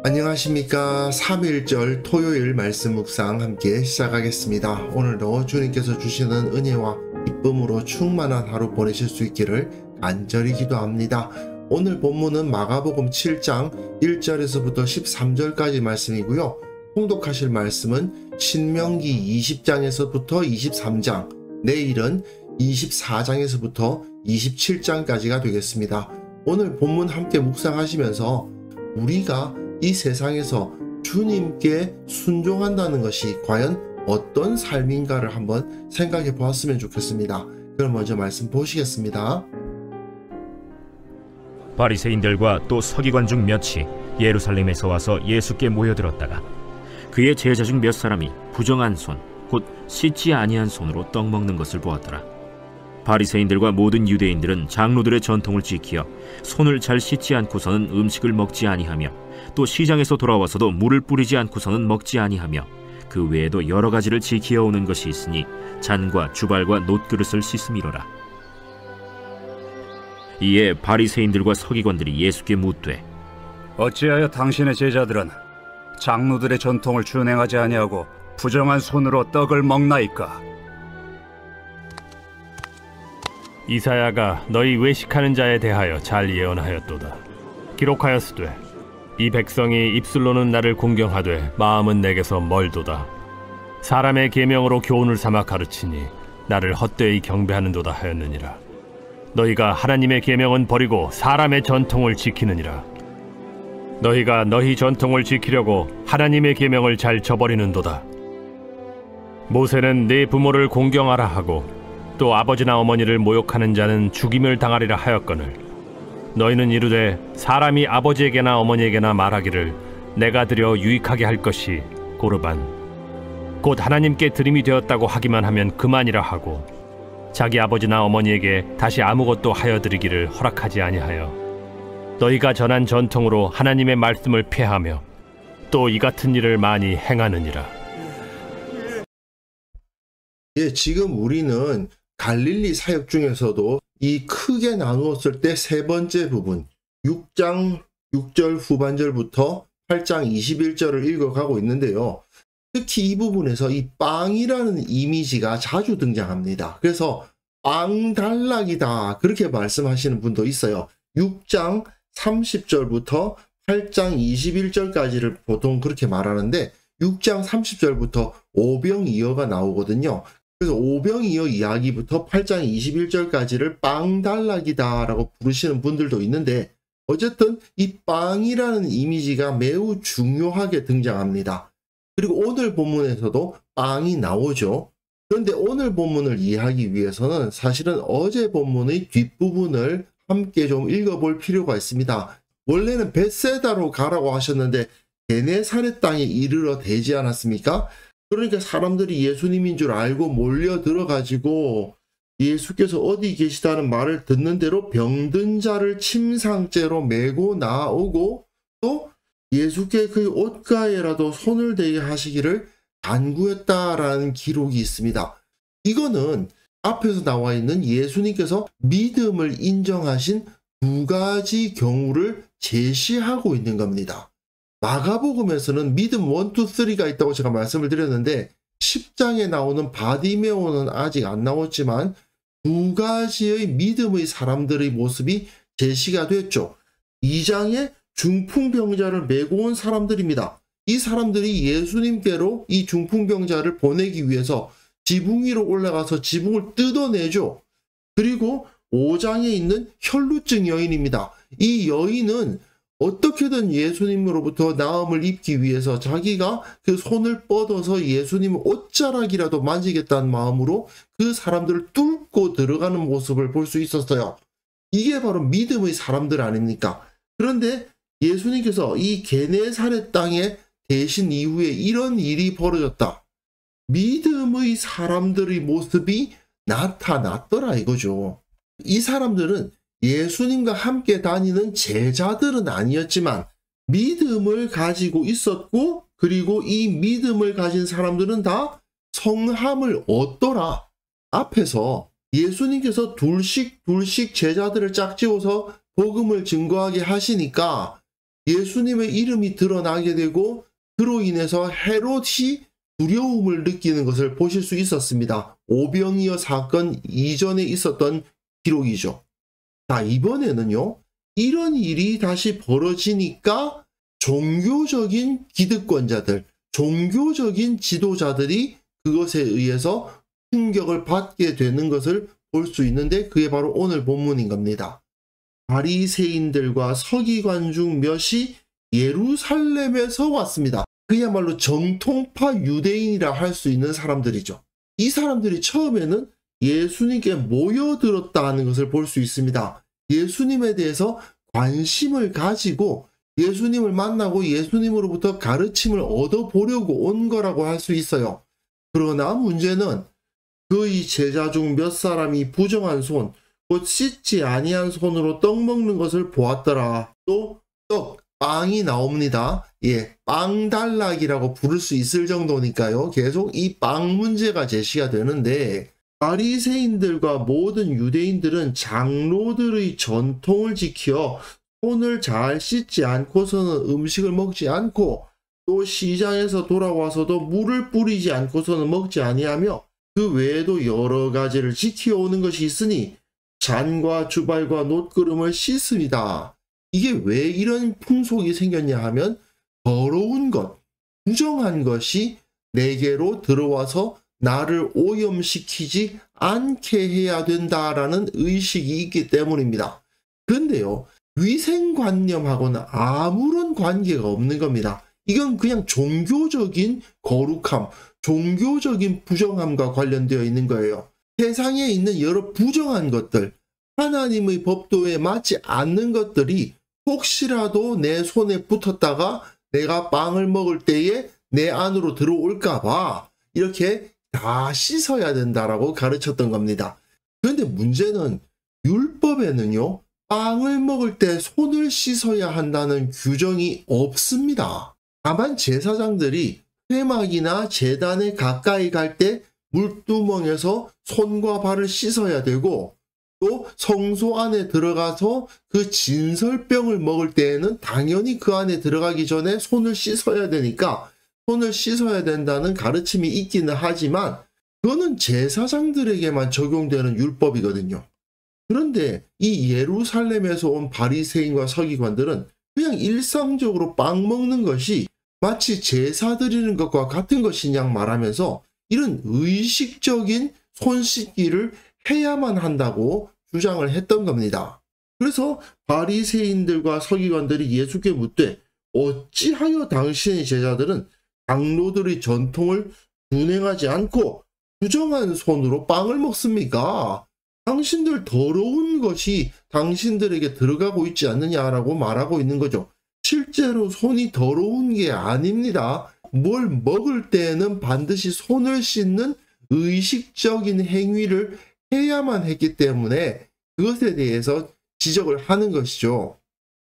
안녕하십니까. 3.1절 토요일 말씀 묵상 함께 시작하겠습니다. 오늘도 주님께서 주시는 은혜와 기쁨으로 충만한 하루 보내실 수 있기를 간절히 기도합니다. 오늘 본문은 마가복음 7장 1절에서부터 13절까지 말씀이고요. 통독하실 말씀은 신명기 20장에서부터 23장, 내일은 24장에서부터 27장까지가 되겠습니다. 오늘 본문 함께 묵상하시면서 우리가 이 세상에서 주님께 순종한다는 것이 과연 어떤 삶인가를 한번 생각해 보았으면 좋겠습니다. 그럼 먼저 말씀 보시겠습니다. 바리새인들과 또 서기관 중 몇이 예루살렘에서 와서 예수께 모여들었다가 그의 제자 중 몇 사람이 부정한 손, 곧 씻지 아니한 손으로 떡 먹는 것을 보았더라. 바리새인들과 모든 유대인들은 장로들의 전통을 지키어 손을 잘 씻지 않고서는 음식을 먹지 아니하며 또 시장에서 돌아와서도 물을 뿌리지 않고서는 먹지 아니하며 그 외에도 여러 가지를 지키어 오는 것이 있으니 잔과 주발과 놋그릇을 씻음이로라. 이에 바리새인들과 서기관들이 예수께 묻되 어찌하여 당신의 제자들은 장로들의 전통을 준행하지 아니하고 부정한 손으로 떡을 먹나이까? 이사야가 너희 외식하는 자에 대하여 잘 예언하였도다. 기록하였으되 이 백성이 입술로는 나를 공경하되 마음은 내게서 멀도다. 사람의 계명으로 교훈을 삼아 가르치니 나를 헛되이 경배하는도다 하였느니라. 너희가 하나님의 계명은 버리고 사람의 전통을 지키느니라. 너희가 너희 전통을 지키려고 하나님의 계명을 잘 저버리는도다. 모세는 네 부모를 공경하라 하고 또 아버지나 어머니를 모욕하는 자는 죽임을 당하리라 하였거늘 너희는 이르되 사람이 아버지에게나 어머니에게나 말하기를 내가 드려 유익하게 할 것이 고르반 곧 하나님께 드림이 되었다고 하기만 하면 그만이라 하고 자기 아버지나 어머니에게 다시 아무것도 하여 드리기를 허락하지 아니하여 너희가 전한 전통으로 하나님의 말씀을 폐하며 또 이 같은 일을 많이 행하느니라. 지금 우리는 갈릴리 사역 중에서도 이 크게 나누었을 때 세 번째 부분 6장 6절 후반절부터 8장 21절을 읽어가고 있는데요. 특히 이 부분에서 이 빵이라는 이미지가 자주 등장합니다. 그래서 빵달락이다 그렇게 말씀하시는 분도 있어요. 6장 30절부터 8장 21절까지를 보통 그렇게 말하는데 6장 30절부터 오병이어가 나오거든요. 그래서 오병이어 이야기부터 8장 21절까지를 빵달락이다 라고 부르시는 분들도 있는데 어쨌든 이 빵이라는 이미지가 매우 중요하게 등장합니다. 그리고 오늘 본문에서도 빵이 나오죠. 그런데 오늘 본문을 이해하기 위해서는 사실은 어제 본문의 뒷부분을 함께 좀 읽어볼 필요가 있습니다. 원래는 벳세다로 가라고 하셨는데 게네사렛 땅에 이르러 되지 않았습니까? 그러니까 사람들이 예수님인 줄 알고 몰려 들어가지고 예수께서 어디 계시다는 말을 듣는 대로 병든 자를 침상째로 메고 나오고 또 예수께 그 옷가에라도 손을 대게 하시기를 간구했다라는 기록이 있습니다. 이거는 앞에서 나와 있는 예수님께서 믿음을 인정하신 두 가지 경우를 제시하고 있는 겁니다. 마가복음에서는 믿음 1, 2, 3가 있다고 제가 말씀을 드렸는데 10장에 나오는 바디메오는 아직 안 나왔지만 두 가지의 믿음의 사람들의 모습이 제시가 됐죠. 2장에 중풍병자를 메고 온 사람들입니다. 이 사람들이 예수님께로 이 중풍병자를 보내기 위해서 지붕 위로 올라가서 지붕을 뜯어내죠. 그리고 5장에 있는 혈루증 여인입니다. 이 여인은 어떻게든 예수님으로부터 나음을 입기 위해서 자기가 그 손을 뻗어서 예수님의 옷자락이라도 만지겠다는 마음으로 그 사람들을 뚫고 들어가는 모습을 볼 수 있었어요. 이게 바로 믿음의 사람들 아닙니까? 그런데 예수님께서 이 게네사렛 땅에 계신 이후에 이런 일이 벌어졌다. 믿음의 사람들의 모습이 나타났더라 이거죠. 이 사람들은 예수님과 함께 다니는 제자들은 아니었지만 믿음을 가지고 있었고 그리고 이 믿음을 가진 사람들은 다 성함을 얻더라. 앞에서 예수님께서 둘씩 제자들을 짝지어서 복음을 증거하게 하시니까 예수님의 이름이 드러나게 되고 그로 인해서 헤롯이 두려움을 느끼는 것을 보실 수 있었습니다. 오병이어 사건 이전에 있었던 기록이죠. 자, 이번에는요. 이런 일이 다시 벌어지니까 종교적인 기득권자들, 종교적인 지도자들이 그것에 의해서 충격을 받게 되는 것을 볼 수 있는데 그게 바로 오늘 본문인 겁니다. 바리새인들과 서기관 중 몇이 예루살렘에서 왔습니다. 그야말로 정통파 유대인이라 할 수 있는 사람들이죠. 이 사람들이 처음에는 예수님께 모여들었다는 것을 볼 수 있습니다. 예수님에 대해서 관심을 가지고 예수님을 만나고 예수님으로부터 가르침을 얻어보려고 온 거라고 할 수 있어요. 그러나 문제는 그의 제자 중 몇 사람이 부정한 손, 곧 씻지 아니한 손으로 떡 먹는 것을 보았더라. 또 떡, 빵이 나옵니다. 예, 빵달락이라고 부를 수 있을 정도니까요. 계속 이 빵 문제가 제시가 되는데 바리새인들과 모든 유대인들은 장로들의 전통을 지켜 손을 잘 씻지 않고서는 음식을 먹지 않고 또 시장에서 돌아와서도 물을 뿌리지 않고서는 먹지 아니하며 그 외에도 여러 가지를 지켜오는 것이 있으니 잔과 주발과 놋그릇을 씻습니다. 이게 왜 이런 풍속이 생겼냐 하면 더러운 것, 부정한 것이 내게로 들어와서 나를 오염시키지 않게 해야 된다라는 의식이 있기 때문입니다. 그런데요, 위생관념하고는 아무런 관계가 없는 겁니다. 이건 그냥 종교적인 거룩함, 종교적인 부정함과 관련되어 있는 거예요. 세상에 있는 여러 부정한 것들, 하나님의 법도에 맞지 않는 것들이 혹시라도 내 손에 붙었다가 내가 빵을 먹을 때에 내 안으로 들어올까 봐 이렇게 다 씻어야 된다라고 가르쳤던 겁니다. 그런데 문제는 율법에는요, 빵을 먹을 때 손을 씻어야 한다는 규정이 없습니다. 다만 제사장들이 회막이나 제단에 가까이 갈 때 물두멍에서 손과 발을 씻어야 되고 또 성소 안에 들어가서 그 진설병을 먹을 때에는 당연히 그 안에 들어가기 전에 손을 씻어야 되니까 손을 씻어야 된다는 가르침이 있기는 하지만 그거는 제사장들에게만 적용되는 율법이거든요. 그런데 이 예루살렘에서 온 바리새인과 서기관들은 그냥 일상적으로 빵 먹는 것이 마치 제사 드리는 것과 같은 것이냐 말하면서 이런 의식적인 손 씻기를 해야만 한다고 주장을 했던 겁니다. 그래서 바리새인들과 서기관들이 예수께 묻되 어찌하여 당신의 제자들은 장로들의 전통을 준행하지 않고 부정한 손으로 빵을 먹습니까? 당신들 더러운 것이 당신들에게 들어가고 있지 않느냐라고 말하고 있는 거죠. 실제로 손이 더러운 게 아닙니다. 뭘 먹을 때에는 반드시 손을 씻는 의식적인 행위를 해야만 했기 때문에 그것에 대해서 지적을 하는 것이죠.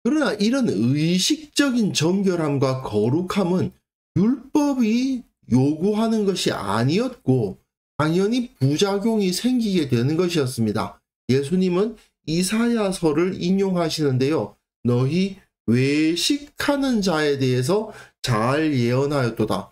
그러나 이런 의식적인 정결함과 거룩함은 율법이 요구하는 것이 아니었고 당연히 부작용이 생기게 되는 것이었습니다. 예수님은 이사야서를 인용하시는데요. 너희 외식하는 자에 대해서 잘 예언하였도다.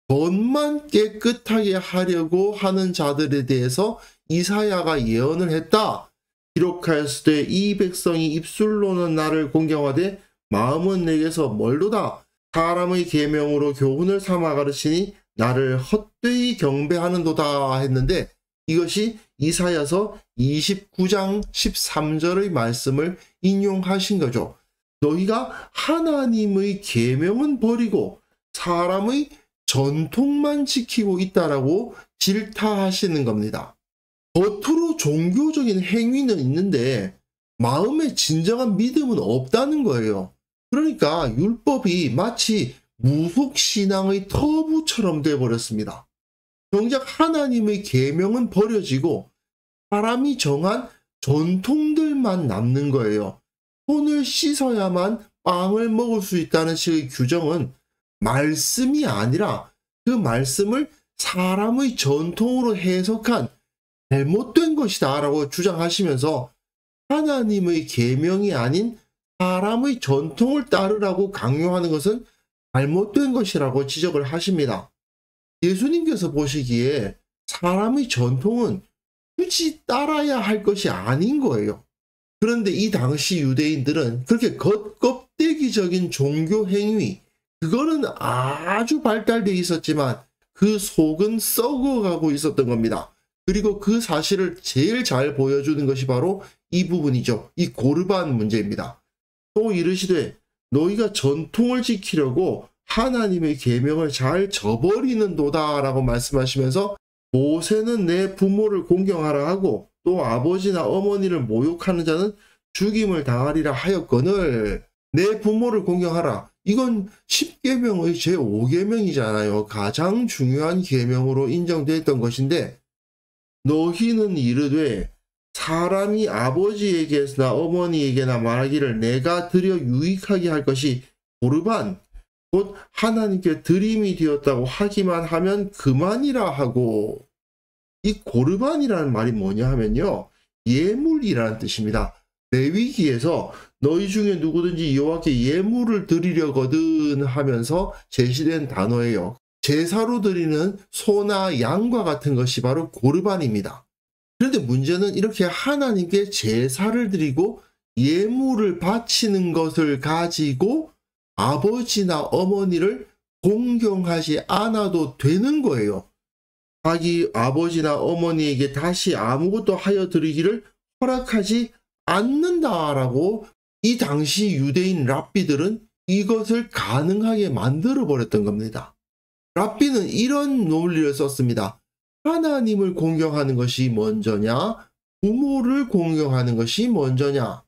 겉만 깨끗하게 하려고 하는 자들에 대해서 이사야가 예언을 했다. 기록하였을 때 이 백성이 입술로는 나를 공경하되 마음은 내게서 멀도다. 사람의 계명으로 교훈을 삼아 가르치니 나를 헛되이 경배하는도다 했는데 이것이 이사야서 29장 13절의 말씀을 인용하신 거죠. 너희가 하나님의 계명은 버리고 사람의 전통만 지키고 있다라고 질타하시는 겁니다. 겉으로 종교적인 행위는 있는데 마음에 진정한 믿음은 없다는 거예요. 그러니까 율법이 마치 무속신앙의 터부처럼 되어버렸습니다. 정작 하나님의 계명은 버려지고 사람이 정한 전통들만 남는 거예요. 손을 씻어야만 빵을 먹을 수 있다는 식의 규정은 말씀이 아니라 그 말씀을 사람의 전통으로 해석한 잘못된 것이다 라고 주장하시면서 하나님의 계명이 아닌 사람의 전통을 따르라고 강요하는 것은 잘못된 것이라고 지적을 하십니다. 예수님께서 보시기에 사람의 전통은 굳이 따라야 할 것이 아닌 거예요. 그런데 이 당시 유대인들은 그렇게 겉껍데기적인 종교 행위, 그거는 아주 발달되어 있었지만 그 속은 썩어가고 있었던 겁니다. 그리고 그 사실을 제일 잘 보여주는 것이 바로 이 부분이죠. 이 고르반 문제입니다. 또 이르시되 너희가 전통을 지키려고 하나님의 계명을 잘 저버리는도다 라고 말씀하시면서 모세는 내 부모를 공경하라 하고 또 아버지나 어머니를 모욕하는 자는 죽임을 당하리라 하였거늘. 내 부모를 공경하라. 이건 10계명의 제5계명이잖아요. 가장 중요한 계명으로 인정되었던 것인데 너희는 이르되 사람이 아버지에게나 어머니에게나 말하기를 내가 드려 유익하게 할 것이 고르반 곧 하나님께 드림이 되었다고 하기만 하면 그만이라 하고. 이 고르반이라는 말이 뭐냐 하면요, 예물이라는 뜻입니다. 레위기에서 너희 중에 누구든지 여호와께 예물을 드리려거든 하면서 제시된 단어예요. 제사로 드리는 소나 양과 같은 것이 바로 고르반입니다. 그런데 문제는 이렇게 하나님께 제사를 드리고 예물을 바치는 것을 가지고 아버지나 어머니를 공경하지 않아도 되는 거예요. 자기 아버지나 어머니에게 다시 아무것도 하여 드리기를 허락하지 않는다라고 이 당시 유대인 랍비들은 이것을 가능하게 만들어 버렸던 겁니다. 랍비는 이런 논리를 썼습니다. 하나님을 공경하는 것이 먼저냐, 부모를 공경하는 것이 먼저냐.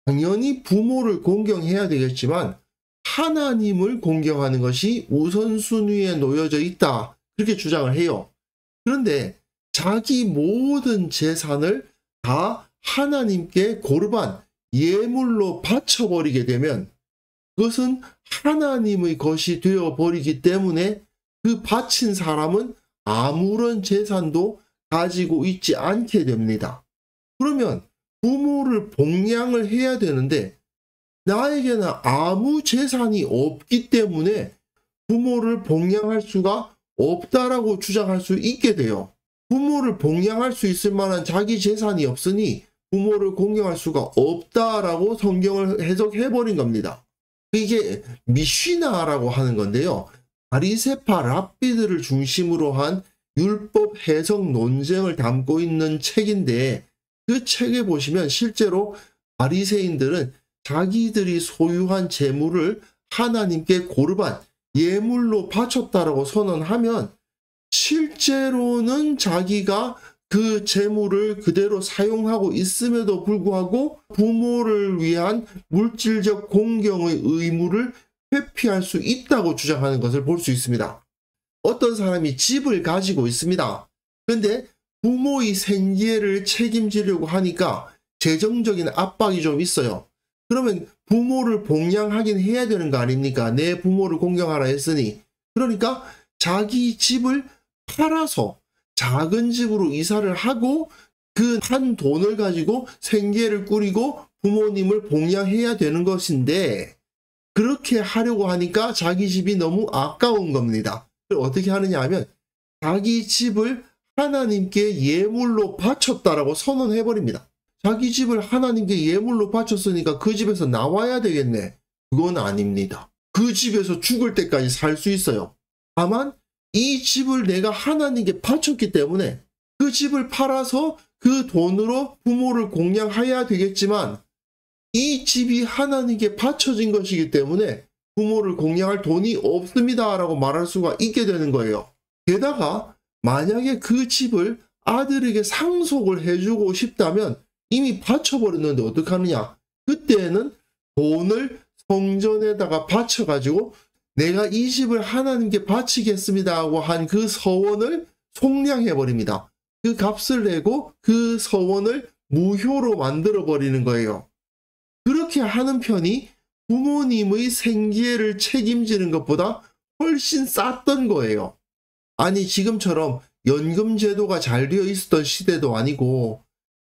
당연히 부모를 공경해야 되겠지만 하나님을 공경하는 것이 우선순위에 놓여져 있다. 그렇게 주장을 해요. 그런데 자기 모든 재산을 다 하나님께 고르반, 예물로 바쳐버리게 되면 그것은 하나님의 것이 되어버리기 때문에 그 바친 사람은 아무런 재산도 가지고 있지 않게 됩니다. 그러면 부모를 봉양을 해야 되는데 나에게는 아무 재산이 없기 때문에 부모를 봉양할 수가 없다라고 주장할 수 있게 돼요. 부모를 봉양할 수 있을 만한 자기 재산이 없으니 부모를 공경할 수가 없다라고 성경을 해석해버린 겁니다. 이게 미시나라고 하는 건데요. 바리새파 랍비들을 중심으로 한 율법 해석 논쟁을 담고 있는 책인데 그 책에 보시면 실제로 바리새인들은 자기들이 소유한 재물을 하나님께 고르반, 예물로 바쳤다라고 선언하면 실제로는 자기가 그 재물을 그대로 사용하고 있음에도 불구하고 부모를 위한 물질적 공경의 의무를 회피할 수 있다고 주장하는 것을 볼 수 있습니다. 어떤 사람이 집을 가지고 있습니다. 그런데 부모의 생계를 책임지려고 하니까 재정적인 압박이 좀 있어요. 그러면 부모를 봉양하긴 해야 되는 거 아닙니까? 내 부모를 공경하라 했으니. 그러니까 자기 집을 팔아서 작은 집으로 이사를 하고 그 한 돈을 가지고 생계를 꾸리고 부모님을 봉양해야 되는 것인데 그렇게 하려고 하니까 자기 집이 너무 아까운 겁니다. 어떻게 하느냐 하면 자기 집을 하나님께 예물로 바쳤다라고 선언해버립니다. 자기 집을 하나님께 예물로 바쳤으니까 그 집에서 나와야 되겠네. 그건 아닙니다. 그 집에서 죽을 때까지 살 수 있어요. 다만 이 집을 내가 하나님께 바쳤기 때문에 그 집을 팔아서 그 돈으로 부모를 공양해야 되겠지만 이 집이 하나님께 바쳐진 것이기 때문에 부모를 공양할 돈이 없습니다 라고 말할 수가 있게 되는 거예요. 게다가 만약에 그 집을 아들에게 상속을 해주고 싶다면 이미 바쳐버렸는데 어떡하느냐. 그때는 돈을 성전에다가 바쳐가지고 내가 이 집을 하나님께 바치겠습니다 하고 한 그 서원을 속량해버립니다. 그 값을 내고 그 서원을 무효로 만들어버리는 거예요. 그렇게 하는 편이 부모님의 생계를 책임지는 것보다 훨씬 쌌던 거예요. 아니 지금처럼 연금 제도가 잘 되어 있었던 시대도 아니고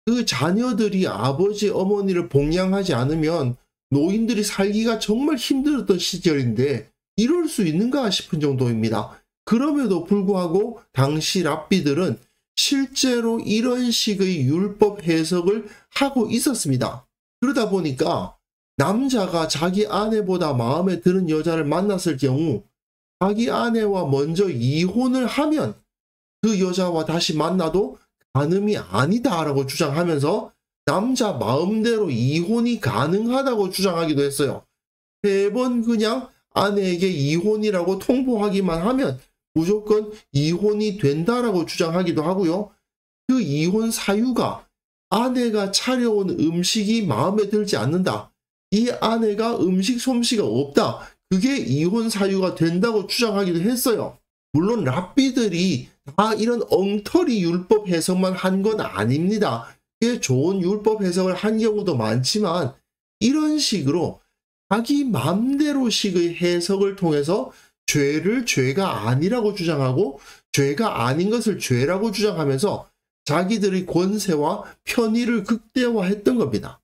그 자녀들이 아버지 어머니를 봉양하지 않으면 노인들이 살기가 정말 힘들었던 시절인데 이럴 수 있는가 싶은 정도입니다. 그럼에도 불구하고 당시 랍비들은 실제로 이런 식의 율법 해석을 하고 있었습니다. 그러다 보니까 남자가 자기 아내보다 마음에 드는 여자를 만났을 경우 자기 아내와 먼저 이혼을 하면 그 여자와 다시 만나도 간음이 아니다라고 주장하면서 남자 마음대로 이혼이 가능하다고 주장하기도 했어요. 매번 그냥 아내에게 이혼이라고 통보하기만 하면 무조건 이혼이 된다라고 주장하기도 하고요. 그 이혼 사유가 아내가 차려온 음식이 마음에 들지 않는다. 이 아내가 음식 솜씨가 없다. 그게 이혼 사유가 된다고 주장하기도 했어요. 물론 랍비들이 다 이런 엉터리 율법 해석만 한 건 아닙니다. 꽤 좋은 율법 해석을 한 경우도 많지만 이런 식으로 자기 맘대로식의 해석을 통해서 죄를 죄가 아니라고 주장하고 죄가 아닌 것을 죄라고 주장하면서 자기들의 권세와 편의를 극대화했던 겁니다.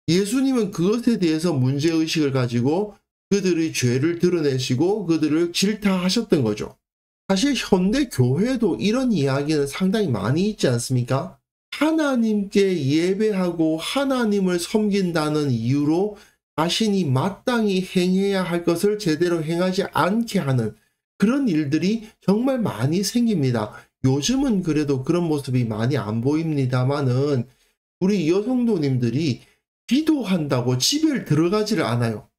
예수님은 그것에 대해서 문제의식을 가지고 그들의 죄를 드러내시고 그들을 질타하셨던 거죠. 사실 현대 교회도 이런 이야기는 상당히 많이 있지 않습니까? 하나님께 예배하고 하나님을 섬긴다는 이유로 자신이 마땅히 행해야 할 것을 제대로 행하지 않게 하는 그런 일들이 정말 많이 생깁니다. 요즘은 그래도 그런 모습이 많이 안 보입니다만은 우리 여성도님들이 기도한다고 집에 들어가지를 않아요.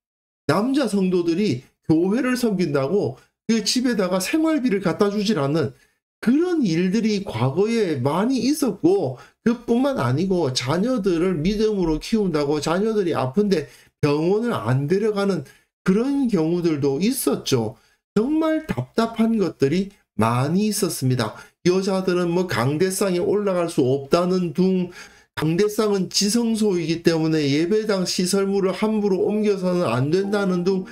남자 성도들이 교회를 섬긴다고 그 집에다가 생활비를 갖다 주질 않는 그런 일들이 과거에 많이 있었고, 그뿐만 아니고 자녀들을 믿음으로 키운다고 자녀들이 아픈데 병원을 안 데려가는 그런 경우들도 있었죠. 정말 답답한 것들이 많이 있었습니다. 여자들은 뭐 강대상에 올라갈 수 없다는 둥, 강대상은 지성소이기 때문에 예배당 시설물을 함부로 옮겨서는 안 된다는 둥,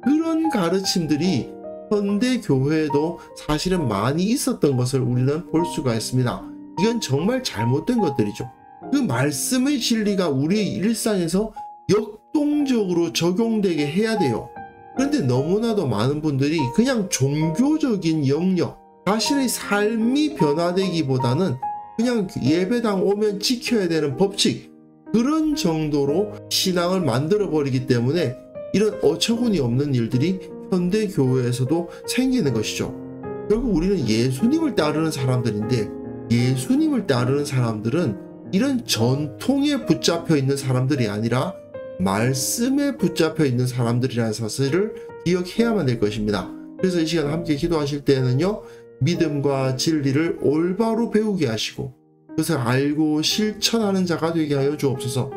그런 가르침들이 현대 교회에도 사실은 많이 있었던 것을 우리는 볼 수가 있습니다. 이건 정말 잘못된 것들이죠. 그 말씀의 진리가 우리의 일상에서 역동적으로 적용되게 해야 돼요. 그런데 너무나도 많은 분들이 그냥 종교적인 영역, 자신의 삶이 변화되기보다는 그냥 예배당 오면 지켜야 되는 법칙, 그런 정도로 신앙을 만들어버리기 때문에 이런 어처구니 없는 일들이 현대 교회에서도 생기는 것이죠. 결국 우리는 예수님을 따르는 사람들인데, 예수님을 따르는 사람들은 이런 전통에 붙잡혀 있는 사람들이 아니라 말씀에 붙잡혀 있는 사람들이라는 사실을 기억해야만 될 것입니다. 그래서 이 시간 함께 기도하실 때는요, 믿음과 진리를 올바로 배우게 하시고 그것을 알고 실천하는 자가 되게 하여 주옵소서.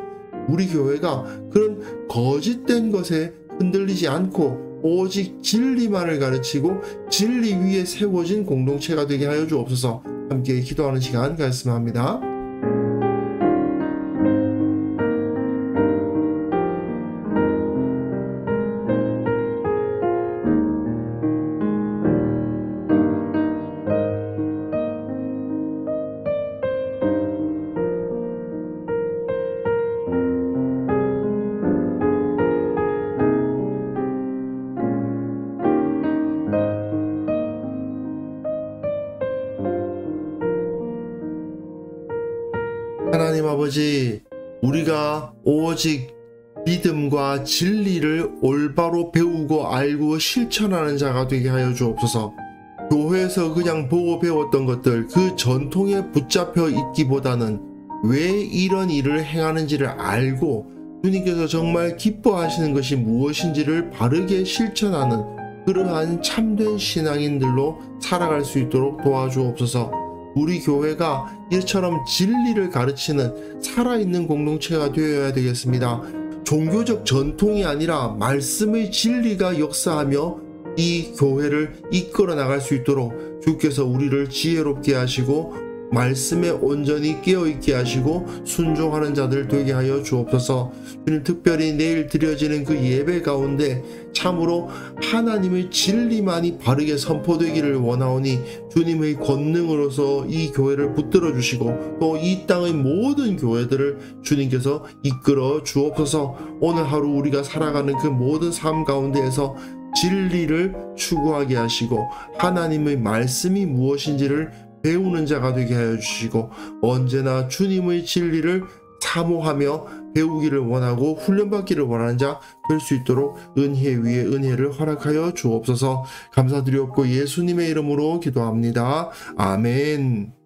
우리 교회가 그런 거짓된 것에 흔들리지 않고 오직 진리만을 가르치고 진리 위에 세워진 공동체가 되게 하여 주옵소서. 함께 기도하는 시간 가졌으면 합니다. 하나님 아버지, 우리가 오직 믿음과 진리를 올바로 배우고 알고 실천하는 자가 되게 하여 주옵소서. 교회에서 그냥 보고 배웠던 것들, 그 전통에 붙잡혀 있기보다는 왜 이런 일을 행하는지를 알고 주님께서 정말 기뻐하시는 것이 무엇인지를 바르게 실천하는 그러한 참된 신앙인들로 살아갈 수 있도록 도와주옵소서. 우리 교회가 이처럼 진리를 가르치는 살아있는 공동체가 되어야 되겠습니다. 종교적 전통이 아니라 말씀의 진리가 역사하며 이 교회를 이끌어 나갈 수 있도록 주께서 우리를 지혜롭게 하시고 말씀에 온전히 깨어있게 하시고 순종하는 자들 되게 하여 주옵소서. 주님, 특별히 내일 드려지는 그 예배 가운데 참으로 하나님의 진리만이 바르게 선포되기를 원하오니 주님의 권능으로서 이 교회를 붙들어 주시고 또 이 땅의 모든 교회들을 주님께서 이끌어 주옵소서. 오늘 하루 우리가 살아가는 그 모든 삶 가운데에서 진리를 추구하게 하시고 하나님의 말씀이 무엇인지를 배우는 자가 되게 하여 주시고 언제나 주님의 진리를 사모하며 배우기를 원하고 훈련받기를 원하는 자 될 수 있도록 은혜 위에 은혜를 허락하여 주옵소서. 감사드리옵고 예수님의 이름으로 기도합니다. 아멘.